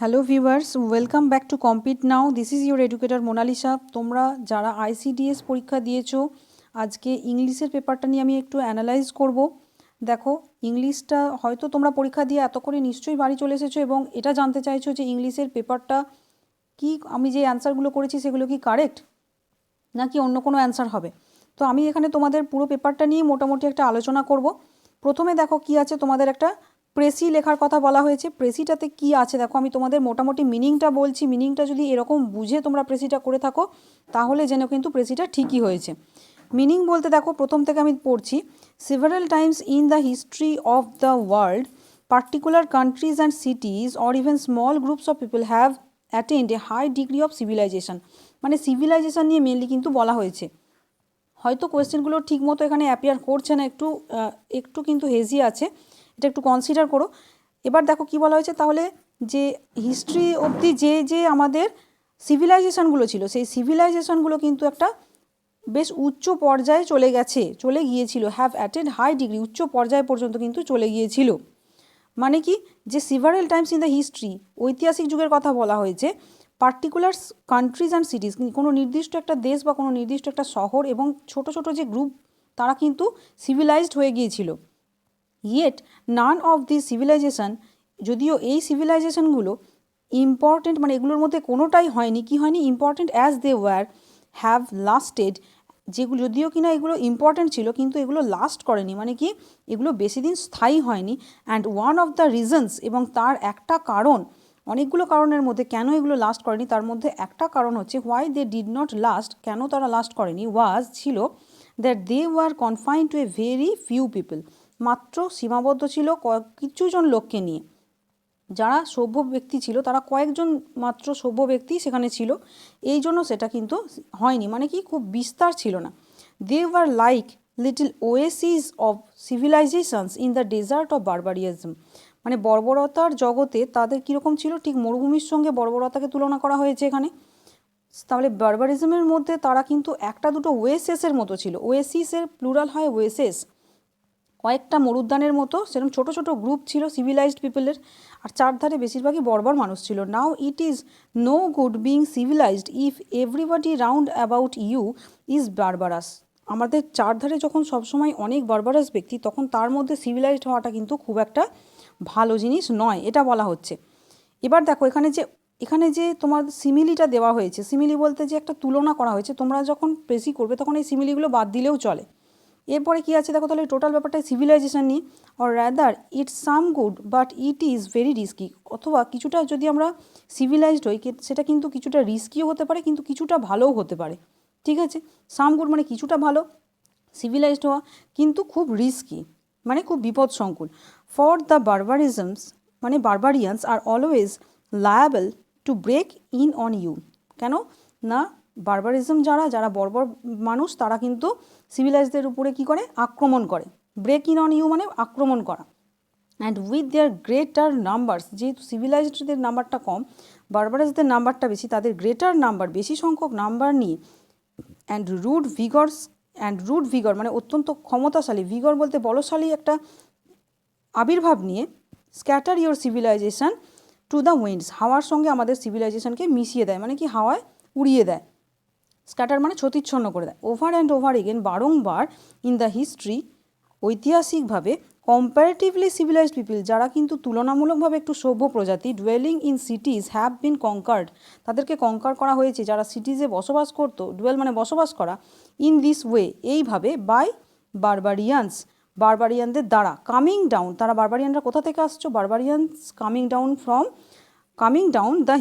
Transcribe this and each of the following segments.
Hello viewers, welcome back to compete now. This is your educator Monalisa. তোমরা যারা ICDS পরীক্ষা দিয়েছো, আজকে ইংলিশের পেপারটা নিয়ে আমি একটু অ্যানালাইজ করব। দেখো, ইংলিশটা হয়তো তোমরা পরীক্ষা দিয়ে এত করে নিশ্চয়ই বাড়ি চলে এসেছো এবং এটা জানতে চাইছো যে ইংলিশের পেপারটা কি, আমি যে অ্যান্সারগুলো করেছি সেগুলো কি কারেক্ট নাকি অন্য কোনো অ্যান্সার হবে। তো আমি এখানে তোমাদের পুরো পেপারটা নিয়ে মোটামুটি একটা আলোচনা করব। প্রথমে দেখো কি আছে, তোমাদের একটা প্রেসি লেখার কথা বলা হয়েছে। প্রেসিটাতে কি আছে দেখো, আমি তোমাদের মোটামুটি মিনিংটা বলছি। মিনিংটা যদি এরকম বুঝে তোমরা প্রেসিটা করে থাকো তাহলে যেন কিন্তু প্রেসিটা ঠিকই হয়েছে। মিনিং বলতে দেখো, প্রথম থেকে আমি পড়ছি। Several times in the history of the world particular countries and cities or even small groups of people have attend a high degree of civilization. মানে সিভিলাইজেশন নিয়ে মেনলি কিন্তু বলা হয়েছে। হয়তো কোয়েশ্চেনগুলো ঠিক মতো এখানে অ্যাপিয়ার করছে না, একটু কিন্তু হেজি আছে, এটা একটু কনসিডার করো। এবার দেখো কি বলা হয়েছে, তাহলে যে হিস্ট্রি অবধি যে আমাদের সিভিলাইজেশনগুলো ছিল, সেই সিভিলাইজেশনগুলো কিন্তু একটা বেশ উচ্চ পর্যায়ে চলে গিয়েছিল। হ্যাভ অ্যাটেন্ড হাই ডিগ্রি, উচ্চ পর্যায় পর্যন্ত কিন্তু চলে গিয়েছিল। মানে কি, যে সিভারেল টাইমস ইন দ্য হিস্ট্রি, ঐতিহাসিক যুগের কথা বলা হয়েছে। পার্টিকুলার কান্ট্রিজ অ্যান্ড সিটিজ, কোনো নির্দিষ্ট একটা দেশ বা কোনো নির্দিষ্ট একটা শহর এবং ছোট ছোট যে গ্রুপ, তারা কিন্তু সিভিলাইজড হয়ে গিয়েছিল। Yet none of this civilization, যদিও এই সিভিলাইজেশনগুলো ইম্পর্টেন্ট, মানে এগুলোর মধ্যে কোনোটাই হয়নি, কি হয়নি, important as they were have lasted, যেগুলো যদিও কিনা এগুলো ইম্পর্টেন্ট ছিল কিন্তু এগুলো লাস্ট করেনি, মানে কি এগুলো বেশি দিন স্থায়ী হয়নি। And one of the reasons, এবং তার একটা কারণ, অনেকগুলো কারণের মধ্যে কেন এগুলো লাস্ট করেনি তার মধ্যে একটা কারণ হচ্ছে why they did not last, কেন তারা লাস্ট করেনি, ওয়াজ ছিল that they were confined to a very few people, মাত্র সীমাবদ্ধ ছিল কিছুজন লোককে নিয়ে। যারা সভ্য ব্যক্তি ছিল তারা কয়েকজন মাত্র সভ্য ব্যক্তি সেখানে ছিল, এই জন্য সেটা কিন্তু হয়নি, মানে কি খুব বিস্তার ছিল না। They were like little oasis of civilizations in the desert of barbarism, মানে বর্বরতার জগতে তাদের কীরকম ছিল, ঠিক মরুভূমির সঙ্গে বর্বরতাকে তুলনা করা হয়েছে এখানে। তাহলে বারবারিজমের মধ্যে তারা কিন্তু একটা দুটো ওয়েসেসের মতো ছিল, ওয়েসিসের প্লুরাল হয় ওয়েসেস, কয়েকটা মরুদ্যানের মতো সেরকম ছোটো ছোটো গ্রুপ ছিল সিভিলাইজড পিপলের, আর চারধারে বেশিরভাগই বর্বর মানুষ ছিল। Now it is no good being civilized if everybody round about you is barbarous. আমাদের চারধারে যখন সবসময় অনেক বারবারাস ব্যক্তি, তখন তার মধ্যে সিভিলাইজড হওয়াটা কিন্তু খুব একটা ভালো জিনিস নয়, এটা বলা হচ্ছে। এবার দেখো এখানে যে তোমার সিমিলিটা দেওয়া হয়েছে, সিমিলি বলতে যে একটা তুলনা করা হয়েছে, তোমরা যখন প্রেসি করবে তখন এই সিমিলিগুলো বাদ দিলেও চলে। এরপরে কি আছে দেখো, তাহলে টোটাল ব্যাপারটা সিভিলাইজেশন নিয়ে। Or rather it's some good but it is very risky, অথবা কিছুটা যদি আমরা সিভিলাইজড হই সেটা কিন্তু কিছুটা রিস্কিও হতে পারে, কিন্তু কিছুটা ভালোও হতে পারে। ঠিক আছে, সাম গুড মানে কিছুটা ভালো, সিভিলাইজড হওয়া কিন্তু খুব রিস্কি, মানে খুব বিপদসংকুল। ফর দ্য বারবারিজমস, মানে barbarians are always liable to break in on you, কেন না বারবারিজম যারা বর্বর মানুষ তারা কিন্তু সিভিলাইজদের উপরে কি করে, আক্রমণ করে। ব্রেক ইন অন ইউ মানে আক্রমণ করা। And with their greater numbers, যেহেতু সিভিলাইজডদের নাম্বারটা কম, বারবারাসদের নাম্বারটা বেশি, তাদের গ্রেটার নাম্বার, বেশি সংখ্যক নাম্বার নিয়ে, অ্যান্ড রুড ভিগর মানে অত্যন্ত ক্ষমতাশালী, ভিগর বলতে বলশালী একটা আবির্ভাব নিয়ে, scatter your civilization to the winds, হাওয়ার সঙ্গে আমাদের সিভিলাইজেশনকে মিশিয়ে দেয়, মানে কি হাওয়ায় উড়িয়ে দেয়। স্ক্যাটার মানে ছত্রিচ্ছন্ন করে দেয়। ওভার অ্যান্ড ওভার এগেন, বারংবার, ইন দ্য হিস্ট্রি, ঐতিহাসিকভাবে, কম্পারেটিভলি সিভিলাইজড পিপল, যারা কিন্তু তুলনামূলকভাবে একটু সভ্য প্রজাতি, duelling in সিটিজ have been conquered, তাদেরকে কনকার করা হয়েছে, যারা সিটিজে বসবাস করতো, ডুয়েল মানে বসবাস করা, ইন দিস ওয়ে এইভাবে, বাই বারবারিয়ানস, বারবারিয়ানদের দ্বারা, কামিং ডাউন, তারা বারবারিয়ানরা কোথা থেকে আসছো, বারবারিয়ানস কামিং ডাউন দ্য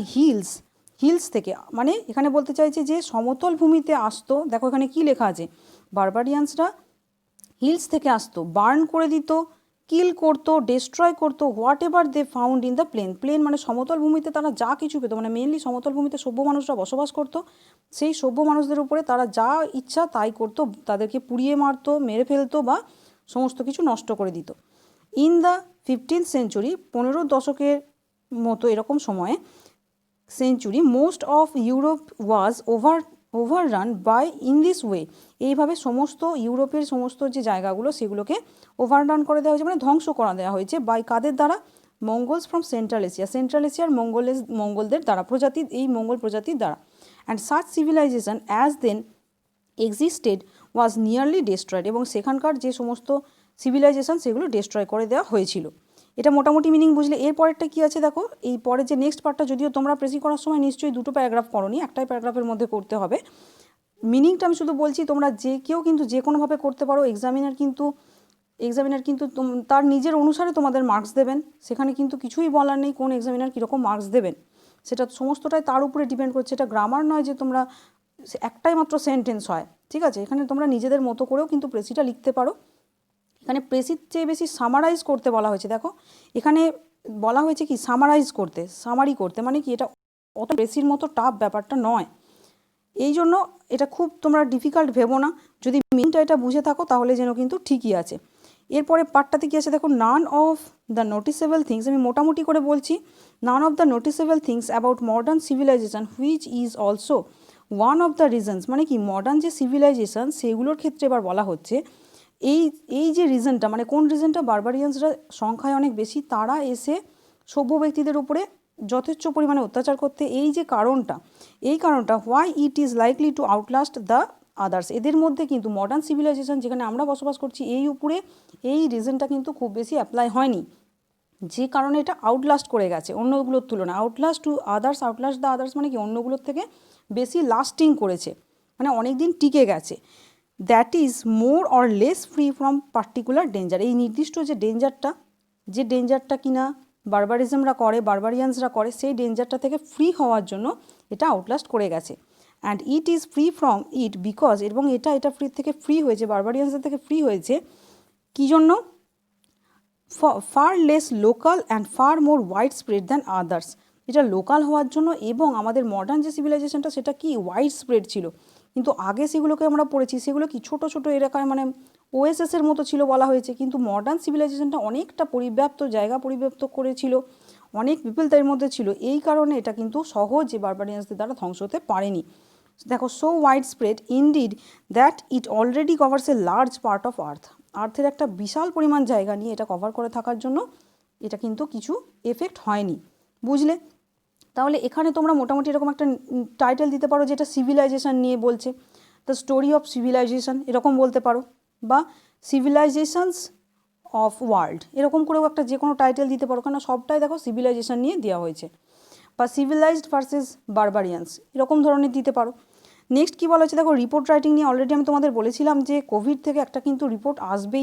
হিলস থেকে, মানে এখানে বলতে চাইছে যে সমতল ভূমিতে আসতো। দেখো এখানে কি লেখা আছে, বারবারিয়ানসরা হিলস থেকে আসতো, বার্ন করে দিত, কিল করতো, ডেস্ট্রয় করতো, whatever they found in the plain মানে সমতল ভূমিতে তারা যা কিছু পেতো, মানে মেনলি সমতল ভূমিতে সভ্য মানুষরা বসবাস করতো, সেই সভ্য মানুষদের উপরে তারা যা ইচ্ছা তাই করতো, তাদেরকে পুড়িয়ে মারতো, মেরে ফেলতো বা সমস্ত কিছু নষ্ট করে দিত। ইন দ্য 15th সেঞ্চুরি, 15 দশকের মতো এরকম সময়ে, century, most of Europe was overrun by in this way, এইভাবে সমস্ত ইউরোপের সমস্ত যে জায়গাগুলো সেগুলোকে ওভাররান করে দেওয়া হয়েছে, মানে ধ্বংস করা দেওয়া হয়েছে, বাই কাদের দ্বারা, মঙ্গলস ফ্রম সেন্ট্রাল এশিয়ার মঙ্গলদের দ্বারা প্রজাতি, এই মঙ্গল প্রজাতির দ্বারা। And such civilization as then existed was nearly destroyed, এবং সেখানকার যে সমস্ত সিভিলাইজেশন সেগুলো ডিস্ট্রয় করে দেওয়া হয়েছিল। এটা মোটামুটি মিনিং বুঝলে। এর পরেরটা কী আছে দেখো, এই পরে যে নেক্সট পার্টটা, যদিও তোমরা প্রেসি করার সময় নিশ্চয়ই দুটো প্যারাগ্রাফ করোনি, একটাই প্যারাগ্রাফের মধ্যে করতে হবে। মিনিংটা আমি শুধু বলছি, তোমরা যে কেউ কিন্তু যে কোনোভাবে করতে পারো। এক্সামিনার কিন্তু তার নিজের অনুসারে তোমাদের মার্কস দেবেন, সেখানে কিন্তু কিছুই বলার নেই কোন এক্সামিনার কীরকম মার্কস দেবেন, সেটা সমস্তটাই তার উপরে ডিপেন্ড করছে। এটা গ্রামার নয় যে তোমরা একটাই মাত্র সেন্টেন্স হয়, ঠিক আছে। এখানে তোমরা নিজেদের মতো করেও কিন্তু প্রেসিটা লিখতে পারো। এখানে প্রেসির চেয়ে বেশি সামারাইজ করতে বলা হয়েছে। দেখো এখানে বলা হয়েছে কি সামারি করতে, মানে কি এটা অত প্রেসির মতো টাফ ব্যাপারটা নয়। এই জন্য এটা খুব তোমরা ডিফিকাল্ট ভেবো না, যদি মিনটা এটা বুঝে থাকো তাহলে যেন কিন্তু ঠিকই আছে। এরপরে পার্টটাতে কী আছে দেখো, none of the noticeable things, আমি মোটামুটি করে বলছি, none of the noticeable things about modern civilization which is also one of the reasons, মানে কি মডার্ন যে সিভিলাইজেশন সেগুলোর ক্ষেত্রে এবার বলা হচ্ছে এই যে রিজনটা, মানে কোন রিজনটা, বারবারিয়ান্সরা সংখ্যায় অনেক বেশি, তারা এসে সভ্য ব্যক্তিদের উপরে যথেচ্ছ পরিমাণে অত্যাচার করতে, এই কারণটা why it is likely to outlast the others, এদের মধ্যে কিন্তু মডার্ন সিভিলাইজেশন যেখানে আমরা বসবাস করছি এই রিজনটা কিন্তু খুব বেশি অ্যাপ্লাই হয়নি, যে কারণে এটা আউটলাস্ট করে গেছে অন্যগুলোর তুলনায়। আউটলাস্ট দ্য আদার্স মানে কি অন্যগুলোর থেকে বেশি লাস্টিং করেছে, মানে অনেক দিন টিকে গেছে। That is more or less free from particular danger, এই নির্দিষ্ট যে ডেঞ্জারটা কিনা বারবারিয়ান্সরা করে, সেই ডেঞ্জারটা থেকে ফ্রি হওয়ার জন্য এটা আউটলাস্ট করে গেছে। And it is free from it because, এবং এটা ফ্রি থেকে ফ্রি হয়েছে, বারবারিয়ান্সদের থেকে ফ্রি হয়েছে কী জন্য, far less local and far more widespread than others, এটা লোকাল হওয়ার জন্য, এবং আমাদের মডার্ন যে সিভিলাইজেশনটা সেটা কি ওয়াইড স্প্রেড ছিল, কিন্তু আগে সেগুলোকে আমরা পড়েছি সেগুলো কি ছোটো ছোটো এলাকায় মানে ওএসএসের মতো ছিল বলা হয়েছে, কিন্তু মডার্ন সিভিলাইজেশনটা অনেকটা জায়গা পরিব্যাপ্ত করেছিল, অনেক পিপল তার মধ্যে ছিল, এই কারণে এটা কিন্তু সহজে বারবারিয়ান্সদের দ্বারা ধ্বংস হতে পারেনি। দেখো, so widespread indeed that it already covers a large part of আর্থের একটা বিশাল পরিমাণ জায়গা নিয়ে এটা কভার করে থাকার জন্য এটা কিন্তু কিছু এফেক্ট হয়নি, বুঝলে। তাহলে এখানে তোমরা মোটামুটি এরকম একটা টাইটেল দিতে পারো যেটা সিভিলাইজেশন নিয়ে বলছে, দ্য স্টোরি অফ সিভিলাইজেশন এরকম বলতে পারো, বা সিভিলাইজেশনস অফ ওয়ার্ল্ড এরকম করেও একটা যে কোনো টাইটেল দিতে পারো, কারণ সবটাই দেখো সিভিলাইজেশন নিয়ে দেওয়া হয়েছে, বা সিভিলাইজড ভার্সেস বারবারিয়ান্স এরকম ধরনের দিতে পারো। নেক্সট কী বলা হচ্ছে দেখো, রিপোর্ট রাইটিং নিয়ে অলরেডি আমি তোমাদের বলেছিলাম যে কোভিড থেকে একটা কিন্তু রিপোর্ট আসবে,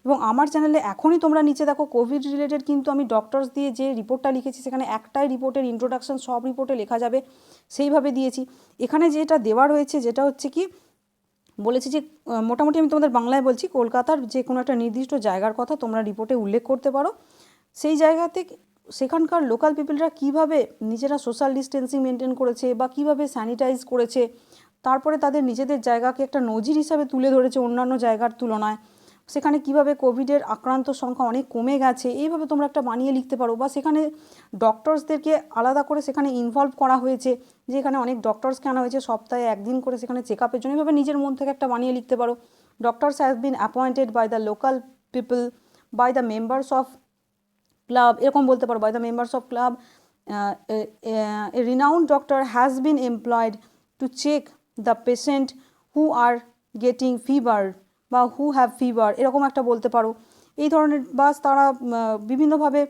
এবং আমার চ্যানেলে এখনই তোমরা নিচে দেখো কোভিড রিলেটেড কিন্তু আমি ডক্টরস দিয়ে যে রিপোর্টটা লিখেছি সেখানে একটাই রিপোর্টের ইন্ট্রোডাকশন সব রিপোর্টে লেখা যাবে, সেইভাবে দিয়েছি। এখানে যেটা দেওয়া রয়েছে যেটা হচ্ছে কি বলেছি যে মোটামুটি আমি তোমাদের বাংলায় বলছি, কলকাতার যে কোনো একটা নির্দিষ্ট জায়গার কথা তোমরা রিপোর্টে উল্লেখ করতে পারো, সেই জায়গাতে সেখানকার লোকাল পিপলরা কীভাবে নিজেরা সোশ্যাল ডিস্টেন্সিং মেনটেন করেছে বা কীভাবে স্যানিটাইজ করেছে, তারপরে তাদের নিজেদের জায়গাকে একটা নজির হিসাবে তুলে ধরেছে অন্যান্য জায়গার তুলনায়, সেখানে কিভাবে কোভিডের আক্রান্ত সংখ্যা অনেক কমে গেছে, এইভাবে তোমরা একটা বানিয়ে লিখতে পারো। বা সেখানে ডক্টরসদেরকে আলাদা করে সেখানে ইনভলভ করা হয়েছে, যে এখানে অনেক ডক্টরসকে আনা হয়েছে সপ্তাহে একদিন করে সেখানে চেক আপের জন্য, এইভাবে নিজের মন থেকে একটা বানিয়ে লিখতে পারো। Doctors has been appointed by the local people by the members of club এরকম বলতে পারো, by the members of club a renowned doctor has been employed to check the patient who are getting fever বা who have fever এরকম একটা বলতে পারো। এই ধরনের, বা তারা বিভিন্নভাবে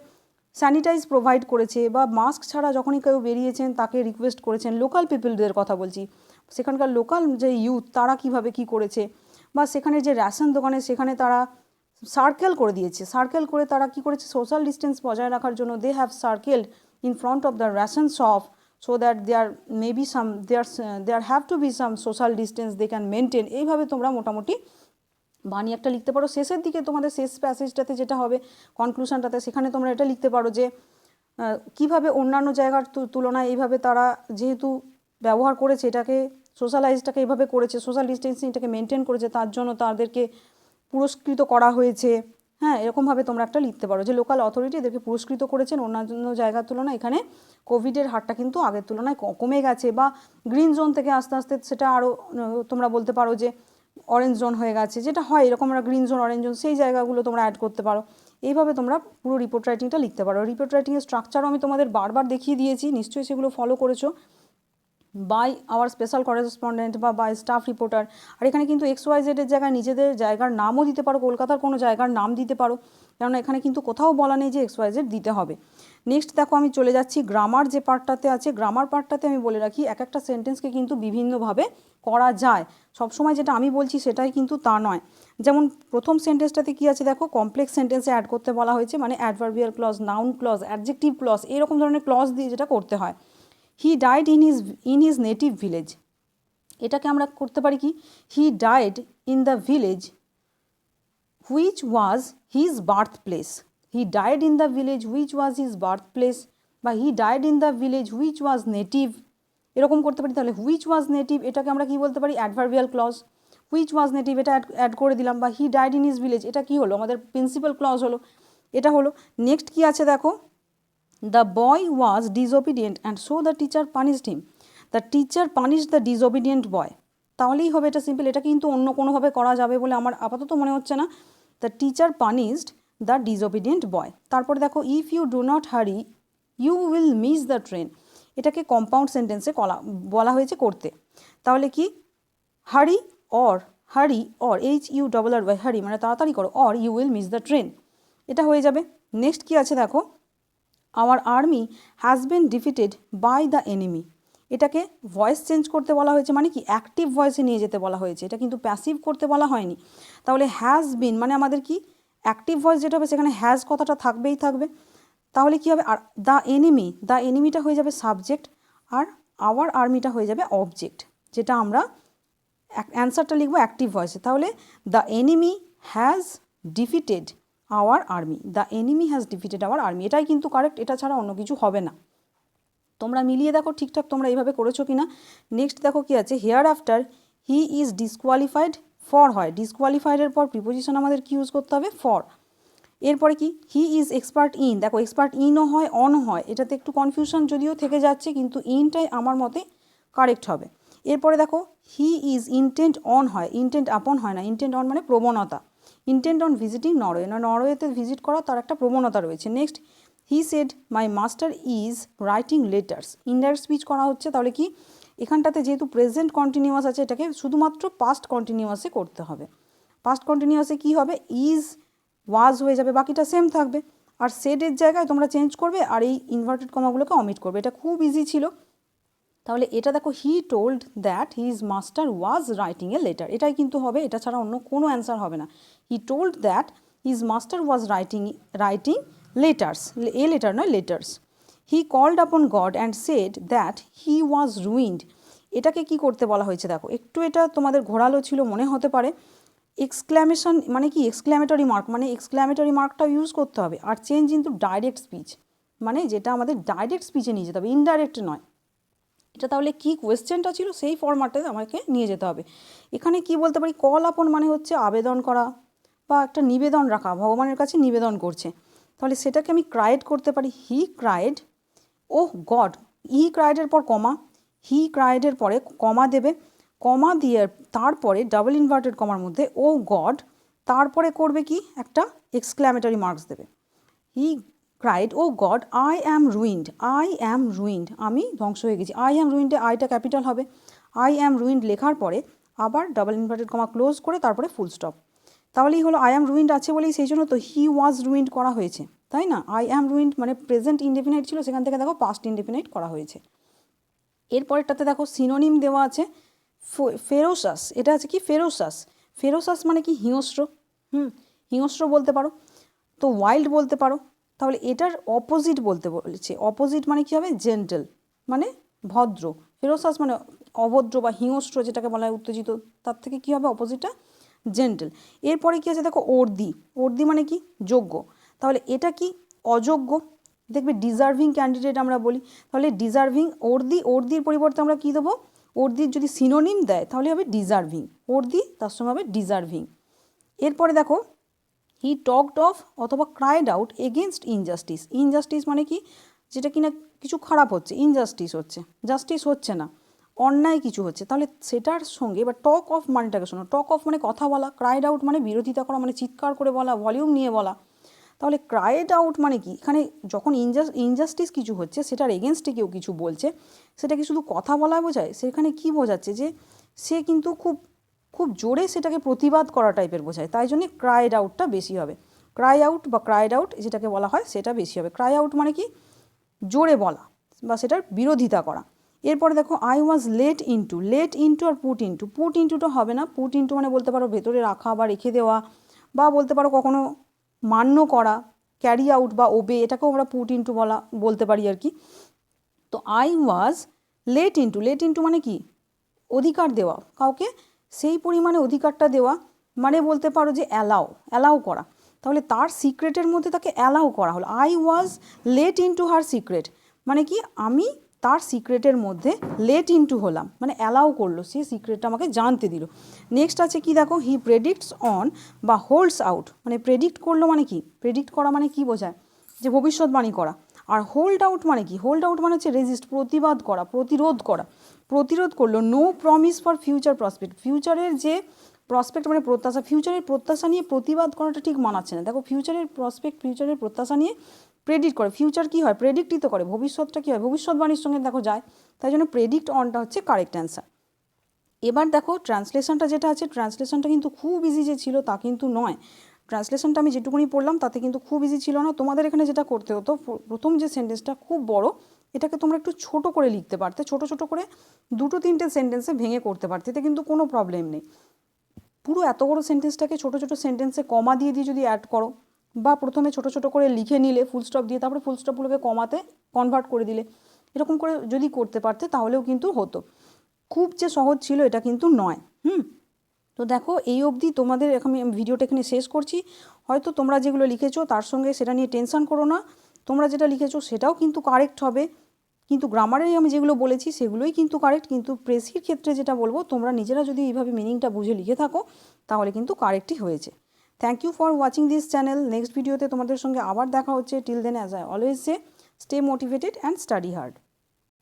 স্যানিটাইজ প্রোভাইড করেছে, বা মাস্ক ছাড়া যখনই কেউ বেরিয়েছেন তাকে রিকোয়েস্ট করেছেন, লোকাল পিপলদের কথা বলছি, সেখানকার লোকাল যে ইউথ তারা কিভাবে কি করেছে, বা সেখানে যে রেশন দোকানে সেখানে তারা সার্কেল করে দিয়েছে, সার্কেল করে তারা কি করেছে সোশ্যাল ডিস্টেন্স বজায় রাখার জন্য they have circled in front of the ration shop so that there have to be some social distance they can maintain, এইভাবে তোমরা মোটামুটি বানিয়ে একটা লিখতে পারো। শেষের দিকে তোমাদের শেষ প্যাসেজটাতে যেটা হবে কনক্লুশনটাতে, সেখানে তোমরা এটা লিখতে পারো যে কিভাবে অন্যান্য জায়গার তুলনায় এইভাবে তারা যেহেতু ব্যবহার করেছে এটাকে, সোশ্যালাইজটাকে এইভাবে করেছে, সোশ্যাল ডিস্টেন্সিংটাকে মেনটেন করেছে, তার জন্য তাদেরকে পুরস্কৃত করা হয়েছে। হ্যাঁ, এরকমভাবে তোমরা একটা লিখতে পারো যে লোকাল অথরিটি এদেরকে পুরস্কৃত করেছেন, অন্যান্য জায়গার তুলনায় এখানে কোভিডের হারটা কিন্তু আগের তুলনায় কমে গেছে, বা গ্রিন জোন থেকে আস্তে আস্তে সেটা আরও তোমরা বলতে পারো যে অরেঞ্জ জোন হয়ে গেছে, যেটা হয় এরকম আমরা গ্রিন জোন অরেঞ্জ জোন সেই জায়গাগুলো তোমরা অ্যাড করতে পারো। এইভাবে তোমরা পুরো রিপোর্ট রাইটিংটা লিখতে পারো। রিপোর্ট রাইটিংয়ের স্ট্রাকচারও আমি তোমাদের বারবার দেখিয়ে দিয়েছি, নিশ্চয়ই সেগুলো ফলো করেছো। বাই আওয়ার স্পেশাল করেসপন্ডেন্ট বা বাই স্টাফ রিপোর্টার। আর এখানে কিন্তু XYZ এর জায়গায় নিজেদের জায়গার নামও দিতে পারো, কলকাতার কোনো জায়গার নাম দিতে পারো, কেননা এখানে কিন্তু কোথাও বলা নেই যে XYZ দিতে হবে। নেক্সট দেখো আমি চলে যাচ্ছি গ্রামার যে পার্টটাতে আছে। গ্রামার পার্টটাতে আমি বলে রাখি এক একটা সেন্টেন্সকে কিন্তু বিভিন্নভাবে করা যায়, সবসময় যেটা আমি বলছি সেটাই কিন্তু তা নয়। যেমন প্রথম সেন্টেন্সটাতে কি আছে দেখো, কমপ্লেক্স সেন্টেন্সে অ্যাড করতে বলা হয়েছে, মানে adverbial clause, noun clause, adjective clause, এরকম ধরনের ক্লজ দিয়ে যেটা করতে হয়। He died in his native village, এটাকে আমরা করতে পারি কি, he died in the village which was his birth place. He died in the village which was his birth place, বা he died in the village which was native, এরকম করতে পারি। তাহলে হুইচ ওয়াজ নেটিভ এটাকে আমরা কি বলতে পারি, adverbial clause. Which was native এটা অ্যাড করে দিলাম, বা he died in his village এটা কি হলো, আমাদের প্রিন্সিপাল ক্লজ হলো, এটা হলো। নেক্সট কি আছে দেখো, the boy was disobedient and so the teacher punished him. The teacher punished the disobedient boy. তাহলেই হবে, এটা সিম্পল। এটা কিন্তু অন্য কোনোভাবে করা যাবে বলে আমার আপাতত মনে হচ্ছে না। The teacher punished the disobedient boy. তারপরে দেখো, if you do not hurry you will miss the train, এটাকে কম্পাউন্ড সেন্টেন্সে বলা হয়েছে করতে। তাহলে কি, হারি অর HURRY, হারি মানে তাড়াতাড়ি করো, or you will miss the train, এটা হয়ে যাবে। নেক্সট কি আছে দেখো, our army has been defeated by the enemy, এটাকে ভয়েস চেঞ্জ করতে বলা হয়েছে, মানে কি অ্যাক্টিভ ভয়েসে নিয়ে যেতে বলা হয়েছে, এটা কিন্তু প্যাসিভ করতে বলা হয়নি। তাহলে হ্যাজ বিন মানে আমাদের কি অ্যাক্টিভ ভয়েস যেটা হবে সেখানে হ্যাজ কথাটা থাকবেই থাকবে। তাহলে কি হবে, আর দ্য এনিমিটা হয়ে যাবে সাবজেক্ট, আর আওয়ার আর্মিটা হয়ে যাবে অবজেক্ট, যেটা আমরা অ্যান্সারটা লিখবো অ্যাক্টিভ ভয়েসে। তাহলে the enemy has defeated our army, the enemy has defeated our army, এটাই কিন্তু কারেক্ট, এটা ছাড়া অন্য কিছু হবে না। তোমরা মিলিয়ে দেখো ঠিকঠাক তোমরা এইভাবে করেছো কি না। নেক্সট দেখো কি আছে, hair after he is disqualified for হয়, ডিসকোয়ালিফাইডের পর প্রিপোজিশন আমাদের কি ইউজ করতে হবে, ফর। এরপরে কি, হি ইজ এক্সপার্ট ইন, দেখো এক্সপার্ট ইনও হয় অন হয়, এটাতে একটু কনফিউশন যদিও থেকে যাচ্ছে, কিন্তু ইনটাই আমার মতে কারেক্ট হবে। এরপরে দেখো, হি ইজ ইন্টেন্ট অন হয়, ইন্টেন্ট আপন হয় না, ইন্টেন্ট অন মানে প্রবণতা, ইন্টেন্ট অন ভিজিটিং নরওয়ে, না নরওয়েতে ভিজিট করা তার একটা প্রবণতা রয়েছে। Next, he said my master is writing letters, indirect speech করা হচ্ছে, তাহলে কি এখানটাতে যেহেতু প্রেজেন্ট কন্টিনিউয়াস আছে এটাকে শুধুমাত্র পাস্ট কন্টিনিউয়াসে করতে হবে। পাস্ট কন্টিনিউয়াসে কি হবে, ইজ ওয়াজ হয়ে যাবে, বাকিটা সেম থাকবে, আর সেডের জায়গায় তোমরা চেঞ্জ করবে আর এই ইনভার্টেড কমাগুলোকে অমিট করবে, এটা খুব ইজি ছিল। তাহলে এটা দেখো, হি told that his master was writing a letter, এটাই কিন্তু হবে, এটা ছাড়া অন্য কোনো অ্যান্সার হবে না। He told that his master was writing letters, a letter নয় letters. He called upon God and said that he was ruined, এটাকে কি করতে বলা হয়েছে দেখো, একটু এটা তোমাদের ঘোরালো ছিল মনে হতে পারে। এক্সক্ল্যামেশন মানে কি, এক্সক্ল্যামেটরি মার্ক, মানে এক্সক্ল্যামেটরি মার্কটা ইউজ করতে হবে। আর চেঞ্জ ইনটু ডাইরেক্ট স্পিচ, মানে যেটা আমাদের ডাইরেক্ট স্পিচে নিয়ে যেতে হবে, ইনডাইরেক্ট নয়। এটা তাহলে কি কোয়েশ্চেনটা ছিল সেই ফরম্যাটে আমাকে নিয়ে যেতে হবে। এখানে কি বলতে পারি, কল আপন মানে হচ্ছে আবেদন করা বা একটা নিবেদন রাখা, ভগবানের কাছে নিবেদন করছে, তাহলে সেটাকে আমি ক্রাইড করতে পারি, হি ক্রাইড ও গড, হি ক্রাইডের পর কমা, হি ক্রাইডের পরে কমা দেবে, কমা দিয়ে তারপরে ডাবল ইনভার্টেড কমার মধ্যে ও গড, তারপরে করবে কি একটা এক্সক্ল্যামেটরি মার্কস দেবে। He cried oh God I am ruined, আমি ধ্বংস হয়ে গেছি। আই অ্যাম রুইন্ডে আইটা ক্যাপিটাল হবে, আই অ্যাম রুইন্ড লেখার পরে আবার ডাবল ইনভার্টেড কমা ক্লোজ করে তারপরে ফুল স্টপ, তাহলেই হলো আই অ্যাম রুইন্ড আছে বলেই সেই জন্য তো হি ওয়াজ রুইন্ড করা হয়েছে, তাই না। আই অ্যাম রুইন্ড মানে প্রেজেন্ট ইনডেফিনাইট ছিল, সেখান থেকে দেখো পাস্ট ইনডেফিনাইট করা হয়েছে। এরপরেরটাতে দেখো সিনোনিম দেওয়া আছে, ফেরোসাস, এটা আছে কি ফেরোসাস মানে কি হিংস্র, হিংস্র বলতে পারো, তো ওয়াইল্ড বলতে পারো। তাহলে এটার অপোজিট বলতে বলেছে, অপোজিট মানে কি হবে, জেন্টেল মানে ভদ্র, ফেরোসাস মানে অভদ্র বা হিংস্র যেটাকে বলা হয় উত্তেজিত, তার থেকে কি হবে অপোজিটটা জেন্টেল। এরপরে কি আছে দেখো, অর্দি মানে কি যোগ্য, তাহলে এটা কি অযোগ্য, দেখবে ডিজার্ভিং ক্যান্ডিডেট আমরা বলি, তাহলে ডিজার্ভিং অর্দির পরিবর্তে আমরা কী দেবো, অর্দির যদি সিনোনিম দেয় তাহলে হবে ডিজার্ভিং, অর্দি তার সঙ্গে হবে ডিজার্ভিং। এরপরে দেখো, হি টকড অফ অথবা ক্রাইড আউট এগেনস্ট ইনজাস্টিস মানে কি, যেটা কিনা কিছু খারাপ হচ্ছে, ইনজাস্টিস হচ্ছে, জাস্টিস হচ্ছে না, অন্যায় কিছু হচ্ছে, তাহলে সেটার সঙ্গে বা টক অফ মানেটাকে শোনো, টক অফ মানে কথা বলা, ক্রাইড আউট মানে বিরোধিতা করা, মানে চিৎকার করে বলা, ভলিউম নিয়ে বলা, তাহলে ক্রাইড আউট মানে কি, এখানে যখন ইনজাস্টিস কিছু হচ্ছে সেটার এগেনস্টে কেউ কিছু বলছে, সেটা কি শুধু কথা বলা বোঝায়? সেখানে কি বোঝাচ্ছে যে সে কিন্তু খুব খুব জোরে সেটাকে প্রতিবাদ করা টাইপের বোঝায়, তাই জন্যে ক্রাইড আউটটা বেশি হবে। ক্রাই আউট বা ক্রাইড আউট যেটাকে বলা হয় সেটা বেশি হবে। ক্রাই আউট মানে কি, জোরে বলা বা সেটার বিরোধিতা করা। এরপরে দেখো আই ওয়াজ লেট ইন্টু আর পুট ইন্টুটা হবে না। পুট ইন্টু মানে বলতে পারো ভেতরে রাখা বা রেখে দেওয়া, বা বলতে পারো কখনো মান্য করা, ক্যারি আউট বা ওবে, এটাকেও আমরা পুট ইন্টু বলতে পারি আর কি। তো আই ওয়াজ লেট ইন্টু মানে কি, অধিকার দেওয়া, কাউকে সেই পরিমাণে অধিকারটা দেওয়া, মানে বলতে পারো যে অ্যালাউ করা। তাহলে তার সিক্রেটের মধ্যে তাকে অ্যালাউ করা হলো। I was let into her secret মানে কি, আমি তার সিক্রেটের মধ্যে লেট ইন্টু হলাম, মানে অ্যালাউ করলো, সে সিক্রেটটা আমাকে জানতে দিল। নেক্সট আছে কি দেখো, হি প্রেডিক্টস অন বা হোল্ডস আউট, মানে প্রেডিক্ট করলো মানে কি, প্রেডিক্ট করা মানে কি বোঝায়, যে ভবিষ্যৎবাণী করা। আর হোল্ড আউট মানে কি, হোল্ড আউট মানে হচ্ছে রেজিস্ট, প্রতিবাদ করা, প্রতিরোধ করলো। No promise for future prospect, ফিউচারের যে প্রসপেক্ট মানে প্রত্যাশা, ফিউচারের প্রত্যাশা নিয়ে প্রতিবাদ করাটা ঠিক মানাচ্ছে না। দেখো ফিউচারের প্রত্যাশা নিয়ে প্রেডিক্ট করে, ফিউচার কী হয়, প্রেডিক্টই তো করে, ভবিষ্যৎটা কী হয়, ভবিষ্যৎবাণীর সঙ্গে দেখো যায়, তাই জন্য প্রেডিক্ট অনটা হচ্ছে কারেক্ট অ্যান্সার। এবার দেখো ট্রান্সলেশনটা যেটা আছে, ট্রান্সলেশনটা কিন্তু খুব ইজি যে ছিল তা কিন্তু নয়। ট্রান্সলেশনটা আমি যেটুকুনি পড়লাম তাতে কিন্তু খুব ইজি ছিল না। তোমাদের এখানে যেটা করতে হতো, প্রথম যে সেন্টেন্সটা খুব বড়, এটাকে তোমরা একটু ছোট করে লিখতে পারতে, ছোট করে 2-3টে সেন্টেন্সে ভেঙে করতে পারতে, এতে কিন্তু কোনো প্রবলেম নেই। পুরো এত বড় সেন্টেন্সটাকে ছোট সেন্টেন্সে কমা দিয়ে যদি অ্যাড করো, বা প্রথমে ছোট করে লিখে নিলে ফুল স্টপ দিয়ে, তারপরে ফুল স্টপগুলোকে কমাতে কনভার্ট করে দিলে, এরকম করে যদি করতে পারতে তাহলেও কিন্তু হতো। খুব যে সহজ ছিল এটা কিন্তু নয়। তো দেখো এই অবধি তোমাদের, এখন আমি ভিডিওটা এখানে শেষ করছি। হয়তো তোমরা যেগুলো লিখেছো তার সঙ্গে সেটা নিয়ে টেনশন করো না, তোমরা যেটা লিখেছো সেটাও কিন্তু কারেক্ট হবে, কিন্তু গ্রামারেই আমি যেগুলো বলেছি সেগুলোই কিন্তু কারেক্ট। কিন্তু প্রেসির ক্ষেত্রে যেটা বলবো, তোমরা নিজেরা যদি এইভাবে মিনিংটা বুঝে লিখে থাকো তাহলে কিন্তু কারেক্টই হয়েছে। Thank you for watching this channel. Next ভিডিওতে তোমাদের সঙ্গে আবার দেখা হচ্ছে। Till then, as I always say, stay motivated and study hard.